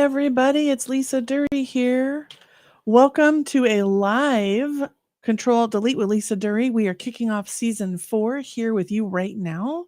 everybody. It's Lisa Duerre here. Welcome to a live Control-Delete with Lisa Duerre. We are kicking off season 4 here with you right now.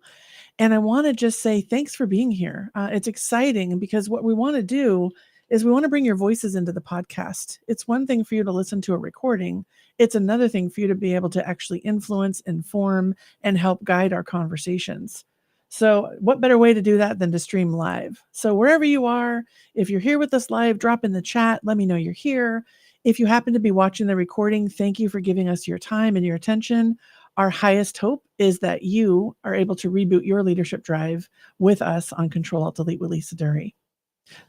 And I want to just say thanks for being here. It's exciting because what we want to do is we want to bring your voices into the podcast. It's one thing for you to listen to a recording. It's another thing for you to be able to actually influence, inform, and help guide our conversations. So what better way to do that than to stream live? So wherever you are, if you're here with us live, drop in the chat. Let me know you're here. If you happen to be watching the recording, thank you for giving us your time and your attention. Our highest hope is that you are able to reboot your leadership drive with us on Control-Alt-Delete with Lisa Duerre. I'm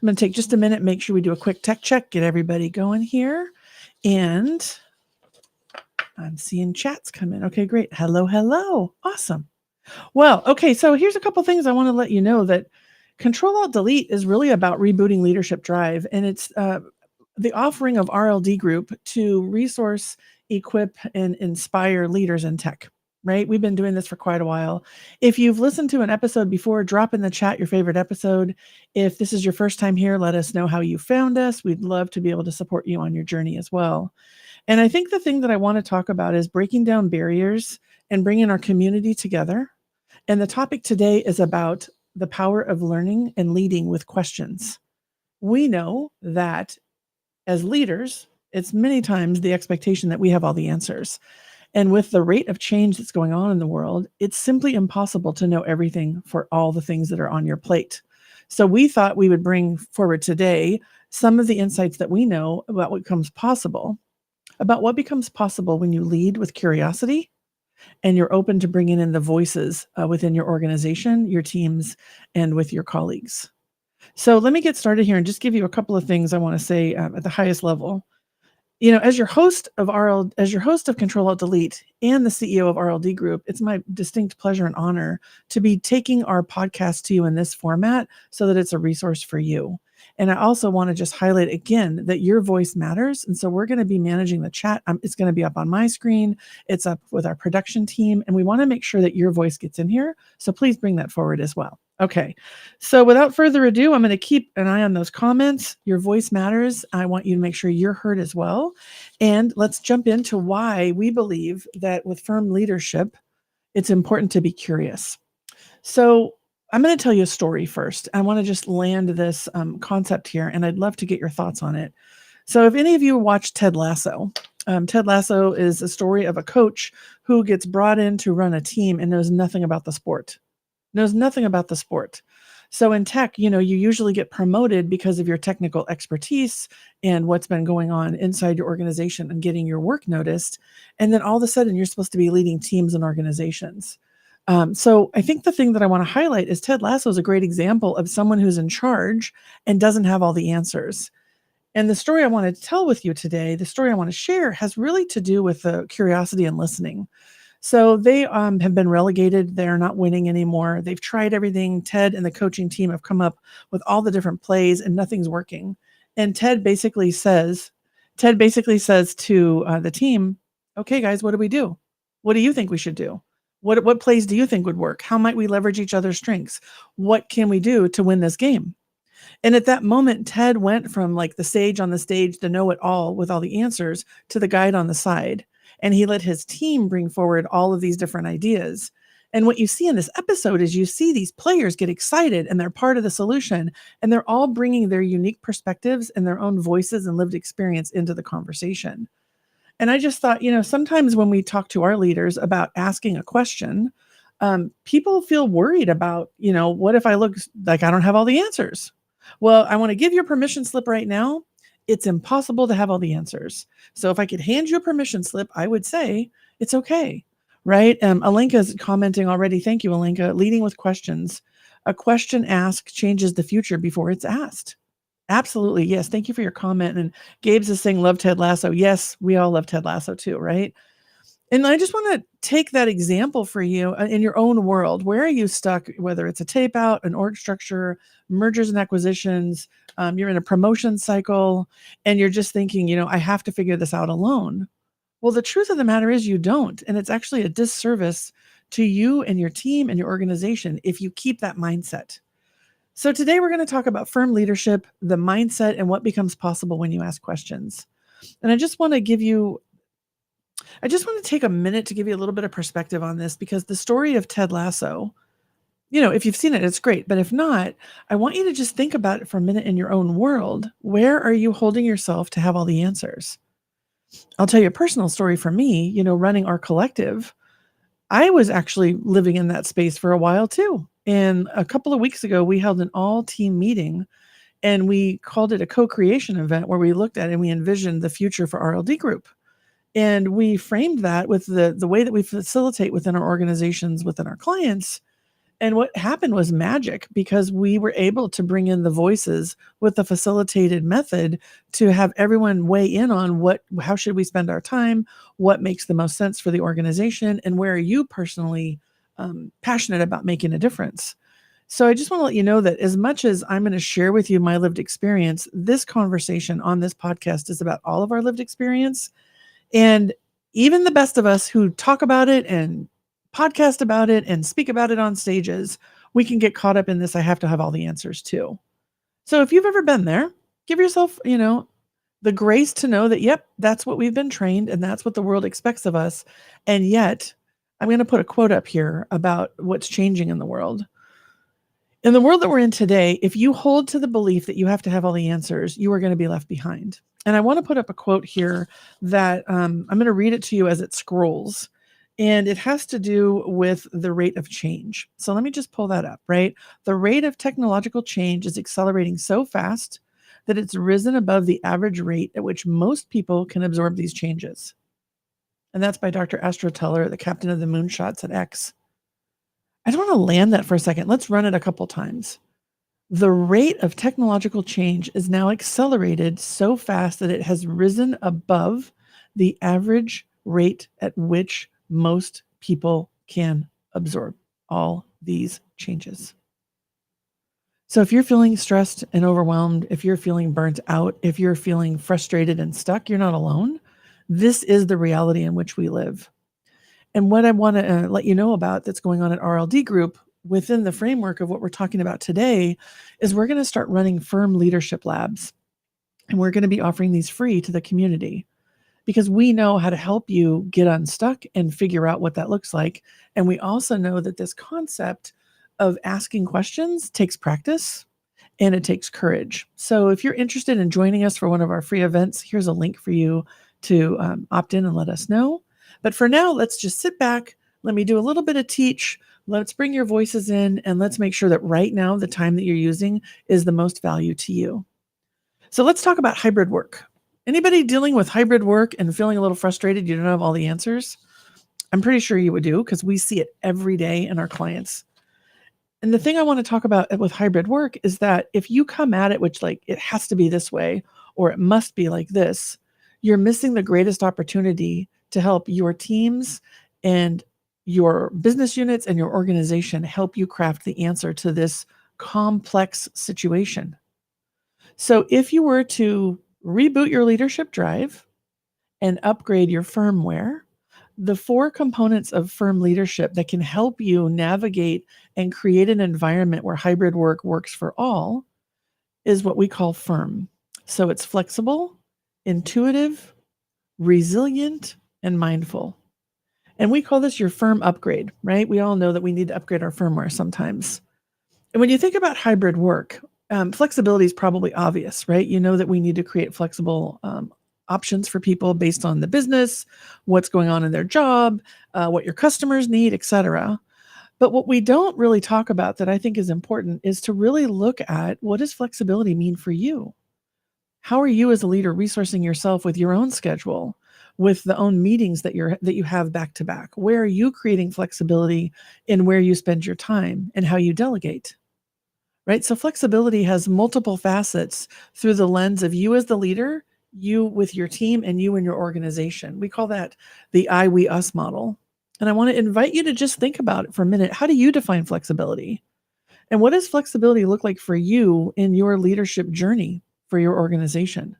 going to take just a minute, make sure we do a quick tech check, get everybody going here. And I'm seeing chats come in. Okay, great. Hello, hello. Awesome. Well, okay, so here's a couple things I want to let you know that Control-Alt-Delete is really about rebooting leadership drive, and it's the offering of RLD Group to resource, equip, and inspire leaders in tech, right? We've been doing this for quite a while. If you've listened to an episode before, drop in the chat your favorite episode. If this is your first time here, let us know how you found us. We'd love to be able to support you on your journey as well. And I think the thing that I want to talk about is breaking down barriers and bringing our community together. And the topic today is about the power of learning and leading with questions. We know that as leaders, it's many times the expectation that we have all the answers. And with the rate of change that's going on in the world, it's simply impossible to know everything for all the things that are on your plate. So we thought we would bring forward today some of the insights that we know about what becomes possible when you lead with curiosity and you're open to bringing in the voices within your organization, your teams, and with your colleagues. So let me get started here and just give you a couple of things I want to say at the highest level. You know, as your host of Control-Alt-Delete and the CEO of RLD Group, it's my distinct pleasure and honor to be taking our podcast to you in this format so that it's a resource for you. And I also want to just highlight again that your voice matters. And so we're going to be managing the chat. It's going to be up on my screen. It's up with our production team. And we want to make sure that your voice gets in here. So please bring that forward as well. Okay, so without further ado, I'm going to keep an eye on those comments. Your voice matters. I want you to make sure you're heard as well. And let's jump into why we believe that with firm leadership, it's important to be curious. So I'm going to tell you a story first. I want to just land this concept here, and I'd love to get your thoughts on it. So if any of you watch Ted Lasso, Ted Lasso is a story of a coach who gets brought in to run a team and knows nothing about the sport. So in tech, you usually get promoted because of your technical expertise and what's been going on inside your organization and getting your work noticed. And then all of a sudden you're supposed to be leading teams and organizations. So I think the thing that I want to highlight is Ted Lasso is a great example of someone who's in charge and doesn't have all the answers. And the story I want to tell with you today, the story I want to share, has really to do with curiosity and listening. So they have been relegated. They're not winning anymore. They've tried everything. Ted and the coaching team have come up with all the different plays and nothing's working. And Ted basically says to the team, okay, guys, what do we do? What do you think we should do? What plays do you think would work? How might we leverage each other's strengths? What can we do to win this game? And at that moment, Ted went from like the sage on the stage, the know-it-all with all the answers, to the guide on the side. And he let his team bring forward all of these different ideas. And what you see in this episode is you see these players get excited and they're part of the solution. And they're all bringing their unique perspectives and their own voices and lived experience into the conversation. And I just thought, sometimes when we talk to our leaders about asking a question, people feel worried about, what if I look like I don't have all the answers? Well, I want to give you a permission slip right now. It's impossible to have all the answers. So if I could hand you a permission slip, I would say it's okay, right? Alenka's commenting already. Thank you, Alenka. Leading with questions. A question asked changes the future before it's asked. Absolutely. Yes. Thank you for your comment. And Gabe's is saying, love Ted Lasso. Yes, we all love Ted Lasso too, right? And I just want to take that example for you in your own world. Where are you stuck, whether it's a tape out, an org structure, mergers and acquisitions, you're in a promotion cycle, and you're just thinking, I have to figure this out alone. Well, the truth of the matter is you don't. And it's actually a disservice to you and your team and your organization if you keep that mindset. So today we're going to talk about firm leadership, the mindset, and what becomes possible when you ask questions. And I just want to take a minute to give you a little bit of perspective on this, because the story of Ted Lasso, if you've seen it, it's great. But if not, I want you to just think about it for a minute in your own world. Where are you holding yourself to have all the answers? I'll tell you a personal story for me, running our collective. I was actually living in that space for a while too. And a couple of weeks ago, we held an all team meeting and we called it a co-creation event where we looked at and we envisioned the future for RLD Group. And we framed that with the way that we facilitate within our organizations, within our clients. And what happened was magic, because we were able to bring in the voices with the facilitated method to have everyone weigh in on how should we spend our time, what makes the most sense for the organization, and where are you personally passionate about making a difference. So I just want to let you know that as much as I'm going to share with you my lived experience, this conversation on this podcast is about all of our lived experience. And even the best of us who talk about it and podcast about it and speak about it on stages, we can get caught up in this. I have to have all the answers too. So if you've ever been there, give yourself, the grace to know that, yep, that's what we've been trained and that's what the world expects of us. And yet, I'm going to put a quote up here about what's changing in the world. In the world that we're in today, if you hold to the belief that you have to have all the answers, you are going to be left behind. And I want to put up a quote here that I'm going to read it to you as it scrolls. And it has to do with the rate of change. So let me just pull that up, right? The rate of technological change is accelerating so fast that it's risen above the average rate at which most people can absorb these changes. And that's by Dr. Astro Teller, the captain of the moonshots at X. I just want to land that for a second. Let's run it a couple times. The rate of technological change is now accelerated so fast that it has risen above the average rate at which most people can absorb all these changes. So if you're feeling stressed and overwhelmed, if you're feeling burnt out, if you're feeling frustrated and stuck, you're not alone. This is the reality in which we live. And what I want to let you know about that's going on at RLD Group within the framework of what we're talking about today is we're going to start running firm leadership labs. And we're going to be offering these free to the community, because we know how to help you get unstuck and figure out what that looks like. And we also know that this concept of asking questions takes practice and it takes courage. So if you're interested in joining us for one of our free events, here's a link for you to opt in and let us know. But for now, let's just sit back. Let me do a little bit of teach. Let's bring your voices in and let's make sure that right now the time that you're using is the most value to you. So let's talk about hybrid work. Anybody dealing with hybrid work and feeling a little frustrated, you don't have all the answers? I'm pretty sure you would do, because we see it every day in our clients. And the thing I want to talk about with hybrid work is that if you come at it, which like it has to be this way, or it must be like this, you're missing the greatest opportunity to help your teams and your business units and your organization help you craft the answer to this complex situation. So if you were to reboot your leadership drive and upgrade your firmware, the 4 components of firm leadership that can help you navigate and create an environment where hybrid work works for all is what we call firm. So it's flexible, intuitive, resilient, and mindful. And we call this your firm upgrade, right? We all know that we need to upgrade our firmware sometimes. And when you think about hybrid work, flexibility is probably obvious, right? You know that we need to create flexible options for people based on the business, what's going on in their job, what your customers need, etc. But what we don't really talk about that I think is important is to really look at, what does flexibility mean for you? How are you as a leader resourcing yourself with your own schedule, with the own meetings that you have back to back? Where are you creating flexibility in where you spend your time and how you delegate? Right? So flexibility has multiple facets through the lens of you as the leader, you with your team, and you and your organization. We call that the I, we, us model. And I want to invite you to just think about it for a minute. How do you define flexibility? And what does flexibility look like for you in your leadership journey for your organization?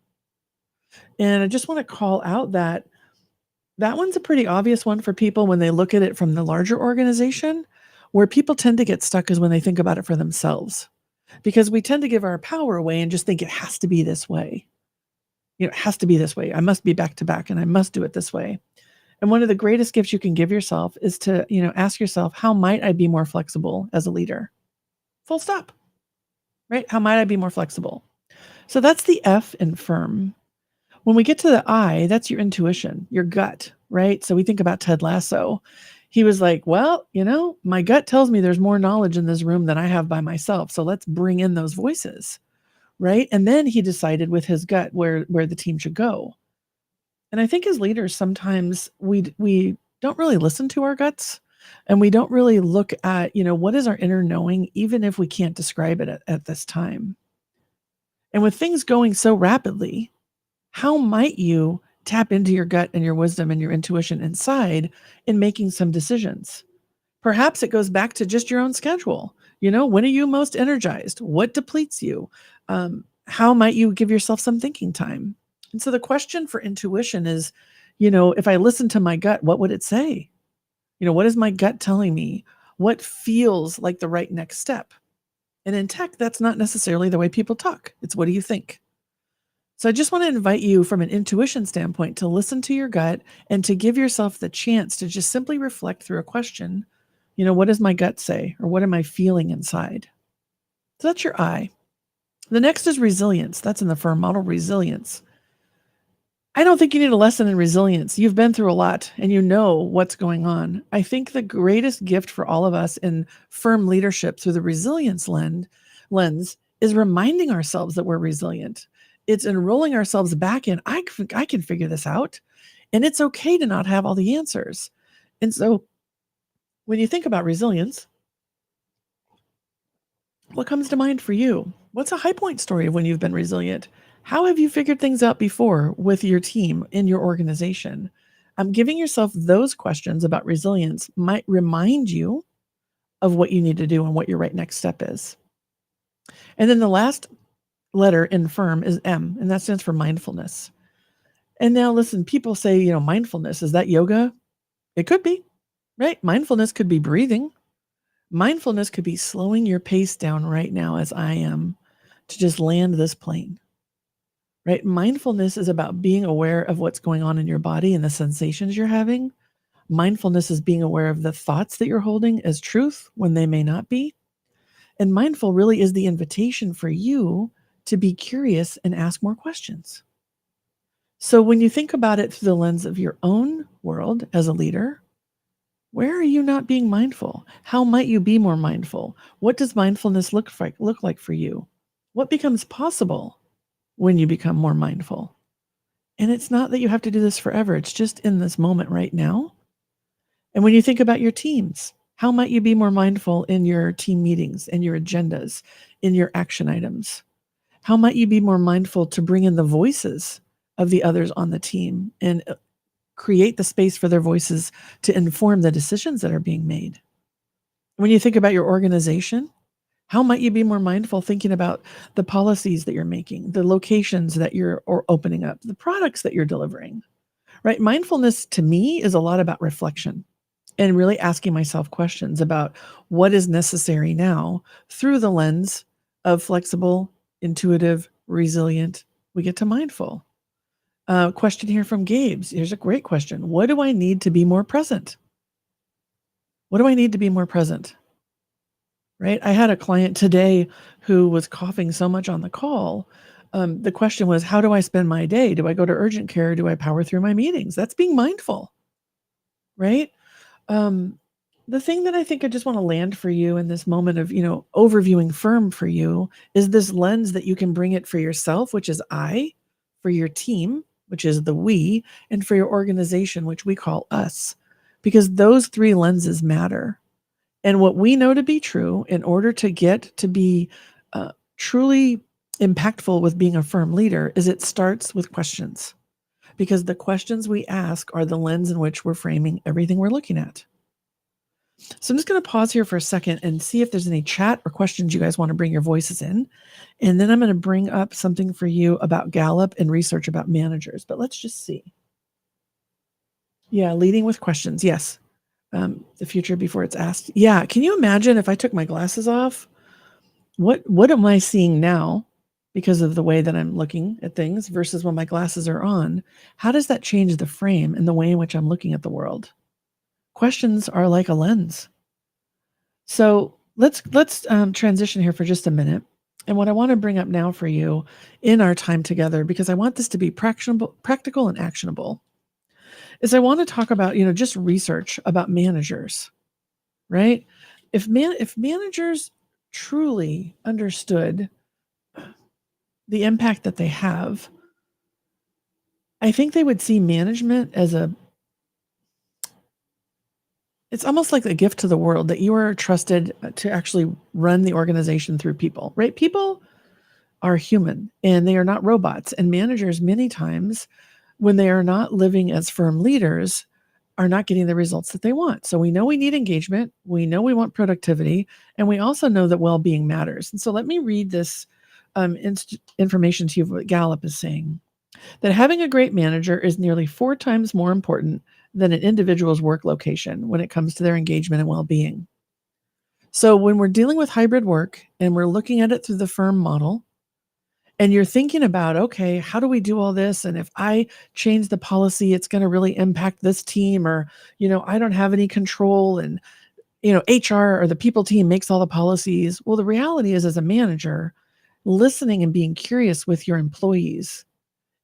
And I just want to call out that one's a pretty obvious one for people when they look at it from the larger organization. Where people tend to get stuck is when they think about it for themselves. because we tend to give our power away and just think it has to be this way. It has to be this way. I must be back to back and I must do it this way. And one of the greatest gifts you can give yourself is to, ask yourself, how might I be more flexible as a leader? Full stop. Right? How might I be more flexible? So that's the F in firm. When we get to the I, that's your intuition, your gut, right? So we think about Ted Lasso. He was like, well, my gut tells me there's more knowledge in this room than I have by myself. So let's bring in those voices, right? And then he decided with his gut where the team should go. And I think as leaders, sometimes we don't really listen to our guts, and we don't really look at, what is our inner knowing, even if we can't describe it at this time. And with things going so rapidly, how might you tap into your gut and your wisdom and your intuition inside in making some decisions? Perhaps it goes back to just your own schedule. When are you most energized? What depletes you? How might you give yourself some thinking time? And so the question for intuition is, if I listen to my gut, what would it say? What is my gut telling me? What feels like the right next step? And in tech, that's not necessarily the way people talk. It's what do you think? So I just want to invite you from an intuition standpoint to listen to your gut and to give yourself the chance to just simply reflect through a question. What does my gut say? Or what am I feeling inside? So that's your I. The next is resilience. That's in the firm model, resilience. I don't think you need a lesson in resilience. You've been through a lot and you know what's going on. I think the greatest gift for all of us in firm leadership through the resilience lens is reminding ourselves that we're resilient. It's enrolling ourselves back in, I can figure this out. And it's okay to not have all the answers. And so when you think about resilience, what comes to mind for you? What's a high point story of when you've been resilient? How have you figured things out before with your team in your organization? Giving yourself those questions about resilience might remind you of what you need to do and what your right next step is. And then the last letter in firm is M, and that stands for mindfulness. And now listen, people say, mindfulness, is that yoga? It could be, right? Mindfulness could be breathing. Mindfulness could be slowing your pace down right now as I am to just land this plane, right? Mindfulness is about being aware of what's going on in your body and the sensations you're having. Mindfulness is being aware of the thoughts that you're holding as truth when they may not be. And mindful really is the invitation for you to be curious and ask more questions. So when you think about it through the lens of your own world as a leader, where are you not being mindful? How might you be more mindful? What does mindfulness look like for you? What becomes possible when you become more mindful? And it's not that you have to do this forever. It's just in this moment right now. And when you think about your teams, how might you be more mindful in your team meetings, in your agendas, in your action items? How might you be more mindful to bring in the voices of the others on the team and create the space for their voices to inform the decisions that are being made? When you think about your organization, how might you be more mindful thinking about the policies that you're making, the locations that you're opening up, the products that you're delivering, right? Mindfulness to me is a lot about reflection and really asking myself questions about what is necessary now through the lens of flexible, intuitive, resilient. We get to mindful. Question here from Gabe's. Here's a great question. What do I need to be more present? What do I need to be more present? Right? I had a client today who was coughing so much on the call. The question was, how do I spend my day? Do I go to urgent care? Do I power through my meetings? That's being mindful, right? The thing that I think I just want to land for you in this moment of, overviewing firm for you is this lens that you can bring it for yourself, which is I, for your team, which is the we, and for your organization, which we call us, because those three lenses matter. And what we know to be true in order to get to be truly impactful with being a firm leader is it starts with questions, because the questions we ask are the lens in which we're framing everything we're looking at. So I'm just going to pause here for a second and see if there's any chat or questions you guys want to bring your voices in. And then I'm going to bring up something for you about Gallup and research about managers. But let's just see. Yeah, leading with questions. Yes. The future before it's asked. Yeah. Can you imagine if I took my glasses off What am I seeing now because of the way that I'm looking at things versus when my glasses are on? How does that change the frame and the way in which I'm looking at the world? Questions are like a lens. So let's transition here for just a minute. And what I want to bring up now for you in our time together, because I want this to be practical and actionable, is I want to talk about, just research about managers, right? If managers truly understood the impact that they have, I think they would see management as it's almost like a gift to the world that you are trusted to actually run the organization through people, right? People are human and they are not robots. And managers, many times, when they are not living as firm leaders, are not getting the results that they want. So we know we need engagement, we know we want productivity, and we also know that well-being matters. And so let me read this information to you, what Gallup is saying, that having a great manager is nearly 4 times more important than an individual's work location when it comes to their engagement and well-being. So when we're dealing with hybrid work and we're looking at it through the firm model, and you're thinking about, okay, how do we do all this? And if I change the policy, it's going to really impact this team, or, I don't have any control. And, HR or the people team makes all the policies. Well, the reality is, as a manager, listening and being curious with your employees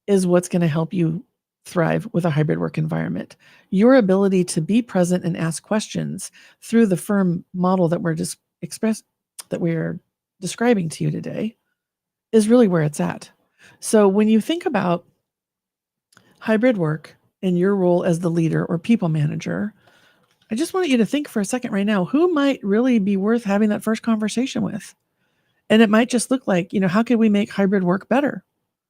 is what's going to help you thrive with a hybrid work environment. Your ability to be present and ask questions through the firm model that we're describing to you today is really where it's at. So when you think about hybrid work and your role as the leader or people manager, I just want you to think for a second right now, who might really be worth having that first conversation with? And it might just look like, how can we make hybrid work better?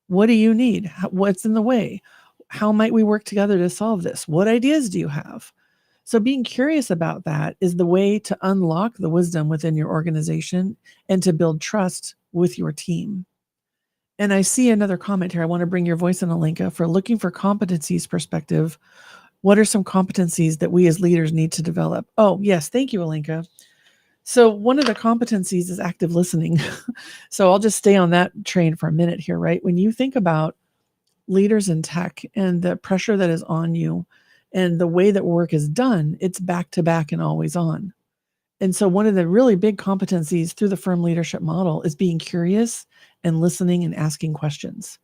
What do you need? What's in the way? How might we work together to solve this? What ideas do you have? So being curious about that is the way to unlock the wisdom within your organization and to build trust with your team. And I see another comment here. I want to bring your voice in, Alenka, for looking for competencies perspective. What are some competencies that we as leaders need to develop? Oh, yes. Thank you, Alenka. So one of the competencies is active listening. So I'll just stay on that train for a minute here, right? When you think about leaders in tech and the pressure that is on you and the way that work is done, it's back to back and always on. And so one of the really big competencies through the firm leadership model is being curious and listening and asking questions.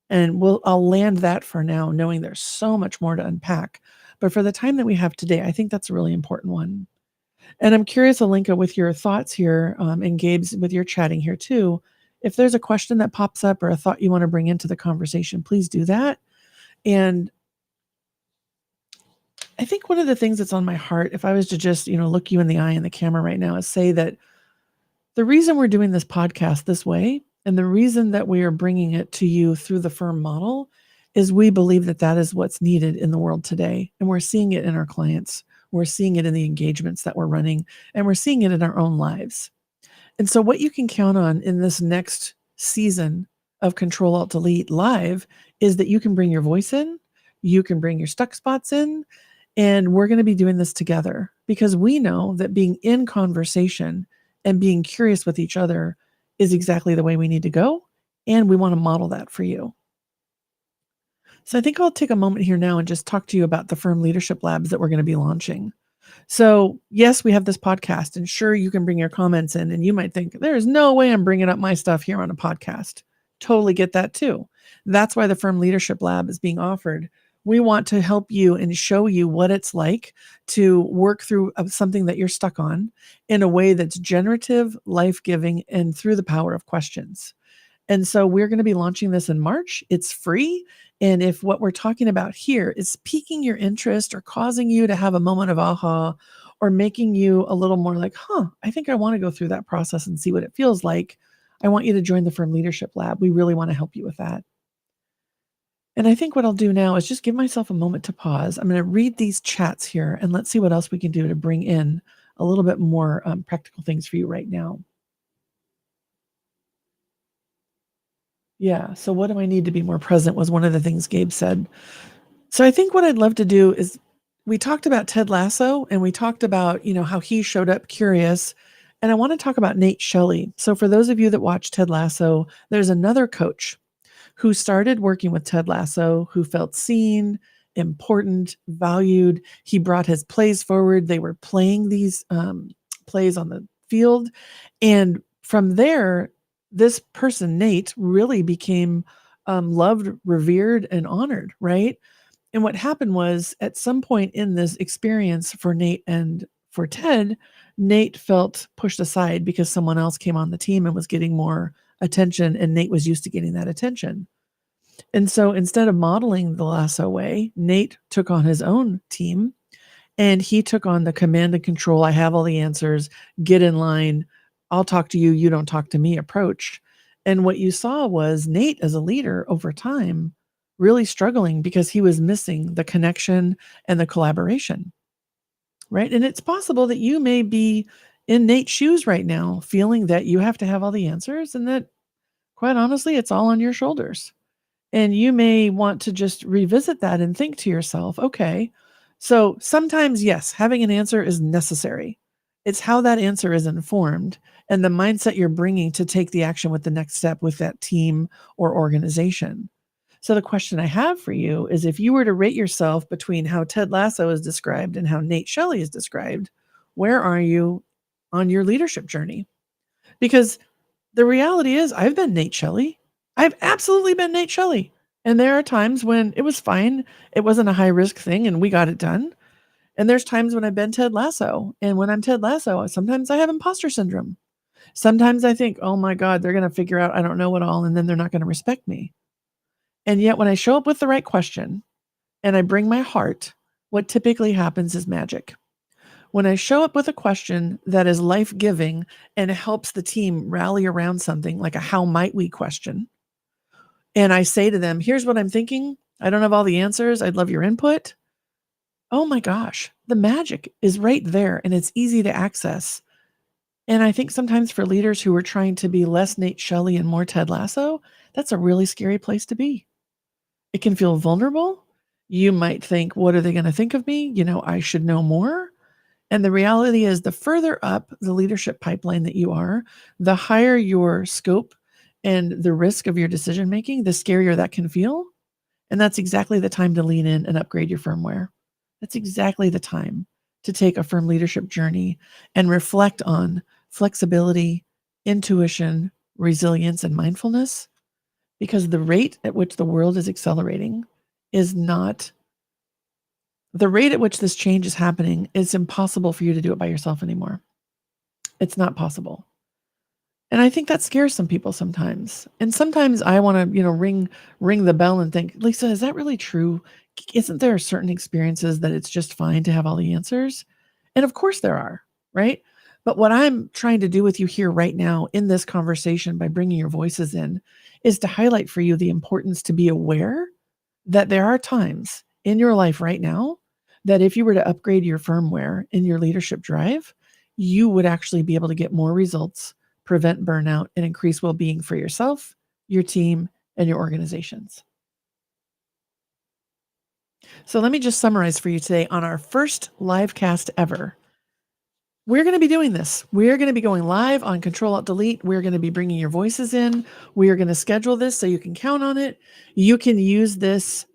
And I'll land that for now, knowing there's so much more to unpack. But for the time that we have today, I think that's a really important one. And I'm curious, Alenka, with your thoughts here, and Gabe's with your chatting here too, if there's a question that pops up or a thought you want to bring into the conversation, please do that. And I think one of the things that's on my heart, if I was to just, look you in the eye in the camera right now, is say that the reason we're doing this podcast this way and the reason that we are bringing it to you through the firm model is we believe that that is what's needed in the world today. And we're seeing it in our clients. We're seeing it in the engagements that we're running, and we're seeing it in our own lives. And so what you can count on in this next season of Control-Alt-Delete Live is that you can bring your voice in, you can bring your stuck spots in, and we're going to be doing this together because we know that being in conversation and being curious with each other is exactly the way we need to go. And we want to model that for you. So I think I'll take a moment here now and just talk to you about the Firm Leadership Labs that we're going to be launching. So yes, we have this podcast, and sure, you can bring your comments in, and you might think, there's no way I'm bringing up my stuff here on a podcast. Totally get that too. That's why the Firm Leadership Lab is being offered. We want to help you and show you what it's like to work through something that you're stuck on in a way that's generative, life-giving, and through the power of questions. And so we're going to be launching this in March. It's free. And if what we're talking about here is piquing your interest or causing you to have a moment of aha, or making you a little more like, I think I want to go through that process and see what it feels like, I want you to join the Firm Leadership Lab. We really want to help you with that. And I think what I'll do now is just give myself a moment to pause. I'm going to read these chats here and let's see what else we can do to bring in a little bit more practical things for you right now. Yeah. So what do I need to be more present was one of the things Gabe said. So I think what I'd love to do is we talked about Ted Lasso and we talked about, how he showed up curious And I want to talk about Nate Shelley. So for those of you that watch Ted Lasso, there's another coach who started working with Ted Lasso, who felt seen, important, valued. He brought his plays forward. They were playing these plays on the field. And from there, this person, Nate, really became loved, revered, and honored, right? And what happened was at some point in this experience for Nate and for Ted, Nate felt pushed aside because someone else came on the team and was getting more attention, and Nate was used to getting that attention. And so instead of modeling the Lasso way, Nate took on his own team and he took on the command and control. I have all the answers, get in line. I'll talk to you. You don't talk to me approach. And what you saw was Nate as a leader over time really struggling because he was missing the connection and the collaboration. Right. And it's possible that you may be in Nate's shoes right now, feeling that you have to have all the answers and that, quite honestly, it's all on your shoulders. And you may want to just revisit that and think to yourself, okay, so sometimes, yes, having an answer is necessary. It's how that answer is informed and the mindset you're bringing to take the action with the next step with that team or organization. So the question I have for you is if you were to rate yourself between how Ted Lasso is described and how Nate Shelley is described, where are you on your leadership journey? Because the reality is I've been Nate Shelley. I've absolutely been Nate Shelley. And there are times when it was fine. It wasn't a high risk thing and we got it done. And there's times when I've been Ted Lasso. And when I'm Ted Lasso, sometimes I have imposter syndrome. Sometimes I think, oh my God, they're going to figure out I don't know it all and then they're not going to respect me. And yet when I show up with the right question and I bring my heart, what typically happens is magic. When I show up with a question that is life-giving and helps the team rally around something like a how might we question, and I say to them, here's what I'm thinking. I don't have all the answers. I'd love your input. Oh my gosh, the magic is right there and it's easy to access. And I think sometimes for leaders who are trying to be less Nate Shelley and more Ted Lasso, that's a really scary place to be. It can feel vulnerable. You might think, what are they going to think of me? I should know more. And the reality is, the further up the leadership pipeline that you are, the higher your scope and the risk of your decision making, the scarier that can feel. And that's exactly the time to lean in and upgrade your firmware. That's exactly the time to take a firm leadership journey and reflect on flexibility, intuition, resilience, and mindfulness, because the rate at which the world is accelerating is not the rate at which this change is happening. It's impossible for you to do it by yourself anymore. It's not possible. And I think that scares some people sometimes. And sometimes I want to, ring the bell and think, Lisa, is that really true? Isn't there certain experiences that it's just fine to have all the answers? And of course there are, right? But what I'm trying to do with you here right now in this conversation by bringing your voices in is to highlight for you the importance to be aware that there are times in your life right now that if you were to upgrade your firmware in your leadership drive, you would actually be able to get more results, prevent burnout, and increase well-being for yourself, your team, and your organizations. So let me just summarize for you today on our first live cast ever. We're going to be doing this. We're going to be going live on Control-Alt-Delete. We're going to be bringing your voices in. We are going to schedule this so you can count on it. You can use this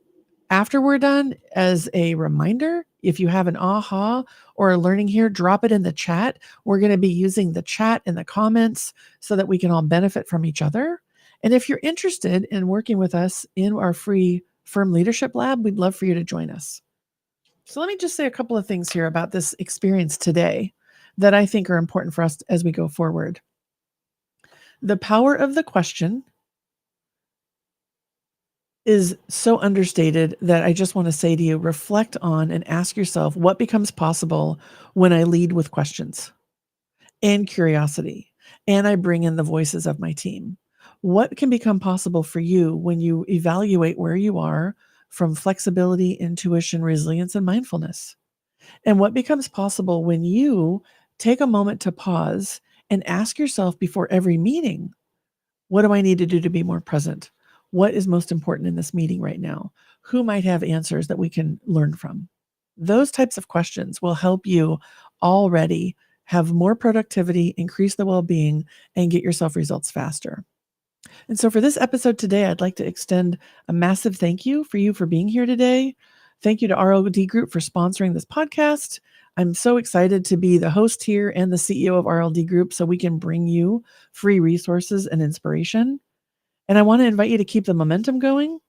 after we're done as a reminder. If you have an aha or a learning here, drop it in the chat. We're going to be using the chat and the comments so that we can all benefit from each other. And if you're interested in working with us in our free Firm Leadership Lab, we'd love for you to join us. So let me just say a couple of things here about this experience today that I think are important for us as we go forward. The power of the question is so understated that I just want to say to you, reflect on and ask yourself what becomes possible when I lead with questions and curiosity, and I bring in the voices of my team. What can become possible for you when you evaluate where you are from flexibility, intuition, resilience, and mindfulness? And what becomes possible when you take a moment to pause and ask yourself before every meeting, what do I need to do to be more present? What is most important in this meeting right now? Who might have answers that we can learn from? Those types of questions will help you already have more productivity, increase the well-being, and get yourself results faster. And so for this episode today, I'd like to extend a massive thank you for being here today. Thank you to RLD Group for sponsoring this podcast. I'm so excited to be the host here and the CEO of RLD Group so we can bring you free resources and inspiration. And I want to invite you to keep the momentum going.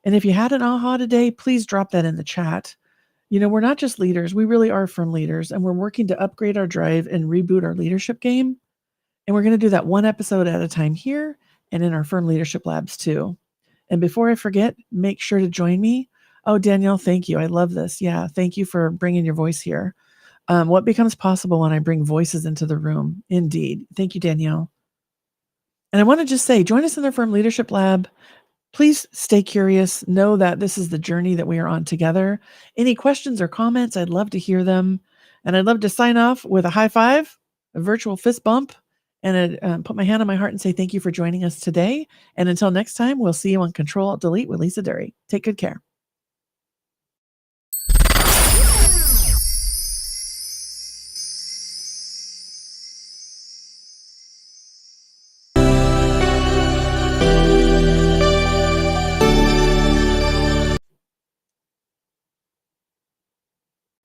And if you had an aha today, please drop that in the chat. We're not just leaders, we really are firm leaders, and we're working to upgrade our drive and reboot our leadership game. And we're going to do that one episode at a time here and in our firm leadership labs too. And before I forget, make sure to join me. Oh, Danielle, thank you. I love this. Yeah, thank you for bringing your voice here. What becomes possible when I bring voices into the room? Indeed. Thank you, Danielle. And I want to just say, join us in the Firm Leadership Lab. Please stay curious. Know that this is the journey that we are on together. Any questions or comments, I'd love to hear them. And I'd love to sign off with a high five, a virtual fist bump, and put my hand on my heart and say thank you for joining us today. And until next time, we'll see you on Control-Alt-Delete with Lisa Duerre. Take good care.